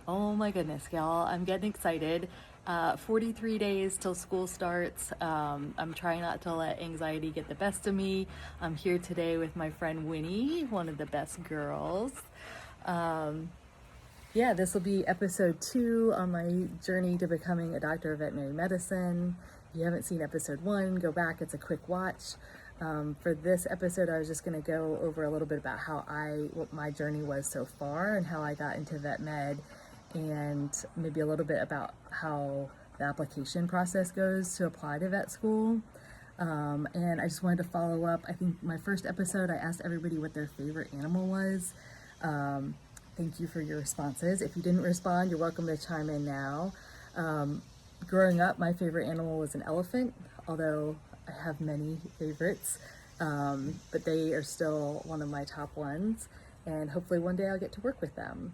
Oh my goodness, y'all. I'm getting excited. 43 days till school starts. I'm trying not to let anxiety get the best of me. I'm here today with my friend Winnie, one of the best girls. Um, yeah, this will be episode 2 on my journey to becoming a doctor of veterinary medicine. If you haven't seen episode 1, go back. It's a quick watch. For this episode, I was just going to go over a little bit about what my journey was so far and how I got into vet med, and maybe a little bit about how the application process goes to apply to vet school. And I just wanted to follow up. I think my first episode, I asked everybody what their favorite animal was. Thank you for your responses. If you didn't respond, you're welcome to chime in now. Growing up, my favorite animal was an elephant, although I have many favorites, but they are still one of my top ones, and hopefully one day I'll get to work with them.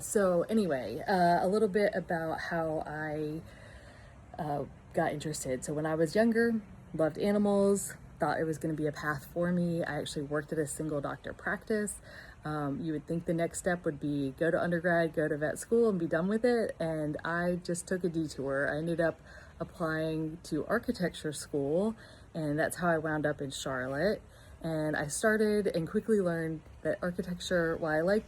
So anyway, a little bit about how I got interested. So when I was younger, loved animals, thought it was going to be a path for me. I actually worked at a single doctor practice. You would think the next step would be go to undergrad, go to vet school, and be done with it. And I just took a detour. I ended up applying to architecture school, and that's how I wound up in Charlotte. And I started and quickly learned that architecture, while I like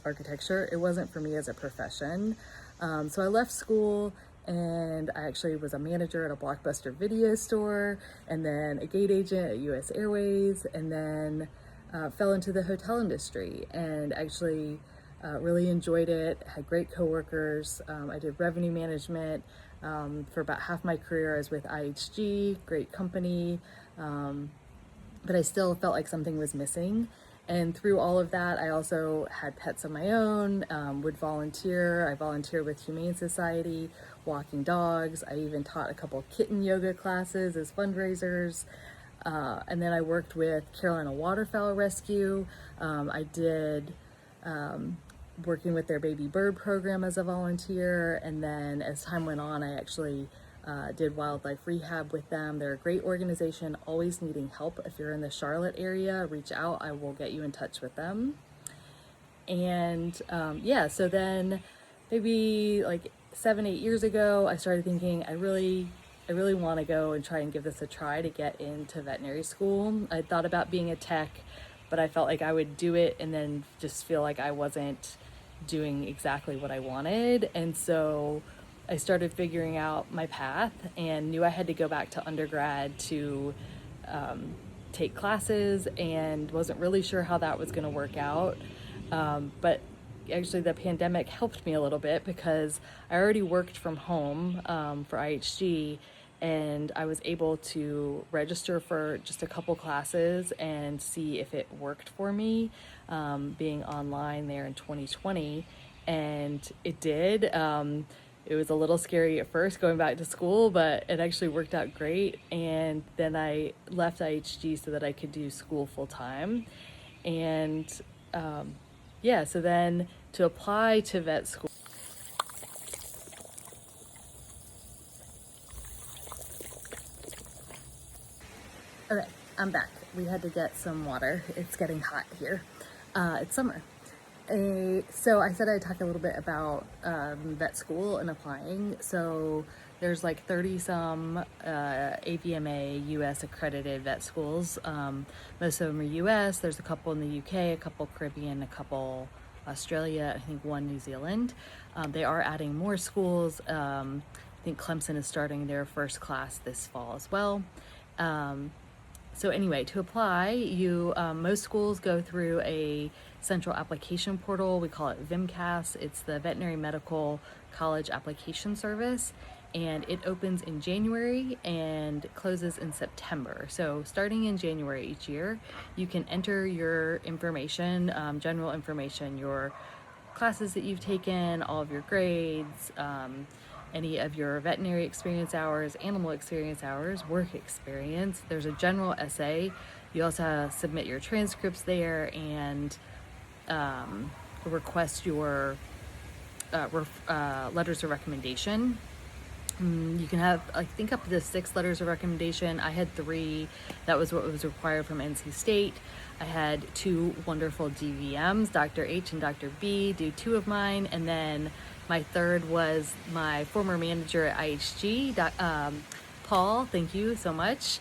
architecture, it wasn't for me as a profession. So I left school, and I actually was a manager at a Blockbuster video store, and then a gate agent at US Airways, and then fell into the hotel industry, and actually really enjoyed it, had great coworkers. I did revenue management for about half my career. I was with IHG, great company, but I still felt like something was missing. And through all of that, I also had pets of my own, would volunteer. I volunteered with Humane Society, walking dogs. I even taught a couple kitten yoga classes as fundraisers. And then I worked with Carolina Waterfowl Rescue. I did working with their baby bird program as a volunteer. And then as time went on, I actually did wildlife rehab with them. They're a great organization, always needing help. If you're in the Charlotte area, reach out. I will get you in touch with them. And so then maybe like 7-8 years ago, I started thinking I really want to go and try and give this a try to get into veterinary school. I thought about being a tech, but I felt like I would do it and then just feel like I wasn't doing exactly what I wanted. And so I started figuring out my path and knew I had to go back to undergrad to take classes, and wasn't really sure how that was going to work out. But actually the pandemic helped me a little bit because I already worked from home for IHG, and I was able to register for just a couple classes and see if it worked for me, being online there in 2020, and it did. It was a little scary at first going back to school, but it actually worked out great. And then I left IHG so that I could do school full time. And so then to apply to vet school. Okay, I'm back. We had to get some water. It's getting hot here. It's summer. So I said I'd talk a little bit about vet school and applying. So there's like 30 some AVMA US accredited vet schools. Most of them are US. There's a couple in the UK, a couple Caribbean, a couple Australia, I think one New Zealand. They are adding more schools. I think Clemson is starting their first class this fall as well. So anyway, to apply, most schools go through a central application portal. We call it VMCAS. It's the Veterinary Medical College Application Service, and it opens in January and closes in September. So starting in January each year, you can enter your information, general information, your classes that you've taken, all of your grades, any of your veterinary experience hours, animal experience hours, work experience. There's a general essay. You also submit your transcripts there and request your letters of recommendation. You can have, I think, up to 6 letters of recommendation. I had 3. That was what was required from NC State. I had 2 wonderful DVMs, Dr. H and Dr. B, do 2 of mine. And then my third was my former manager at IHG, Paul. Thank you so much.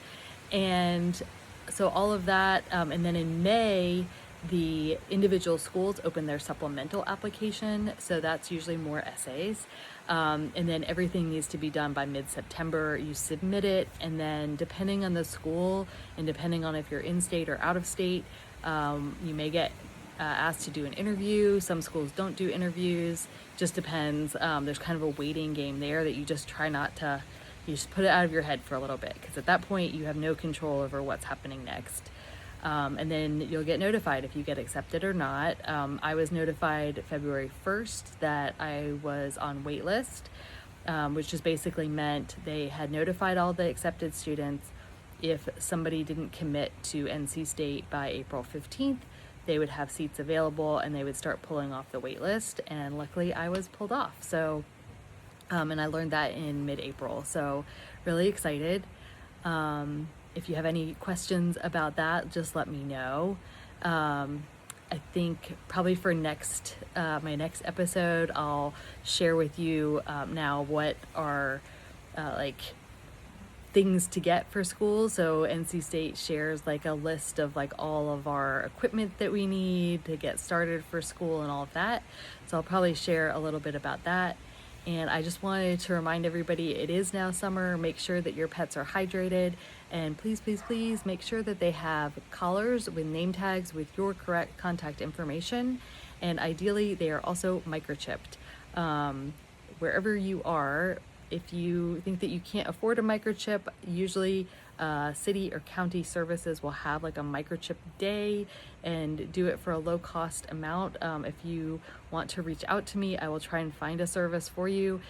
And so all of that. And then in May, the individual schools open their supplemental application. So that's usually more essays. And then everything needs to be done by mid-September. You submit it, and then depending on the school and depending on if you're in state or out of state, you may get asked to do an interview. Some schools don't do interviews. Just depends. There's kind of a waiting game there that you just try not to, you just put it out of your head for a little bit, because at that point you have no control over what's happening next. And then you'll get notified if you get accepted or not. I was notified February 1st that I was on wait list, which just basically meant they had notified all the accepted students. If somebody didn't commit to NC State by April 15th, they would have seats available and they would start pulling off the wait list. And luckily I was pulled off. So, and I learned that in mid-April. So really excited. If you have any questions about that, just let me know. I think probably for my next episode, I'll share with you now what are like things to get for school. So NC State shares like a list of like all of our equipment that we need to get started for school and all of that. So I'll probably share a little bit about that. And I just wanted to remind everybody, it is now summer. Make sure that your pets are hydrated, and please, please, please make sure that they have collars with name tags with your correct contact information. And ideally, they are also microchipped. Wherever you are, if you think that you can't afford a microchip, usually city or county services will have like a microchip day and do it for a low cost amount. If you want to reach out to me, I will try and find a service for you.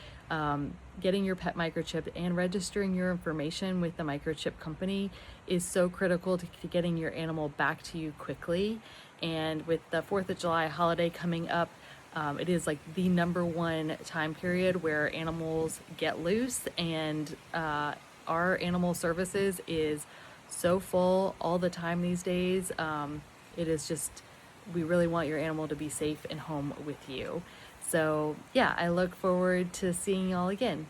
Getting your pet microchipped and registering your information with the microchip company is so critical to getting your animal back to you quickly. And with the 4th of July holiday coming up, it is like the #1 time period where animals get loose, and our animal services is so full all the time these days. It is just, we really want your animal to be safe and home with you. So yeah, I look forward to seeing y'all again.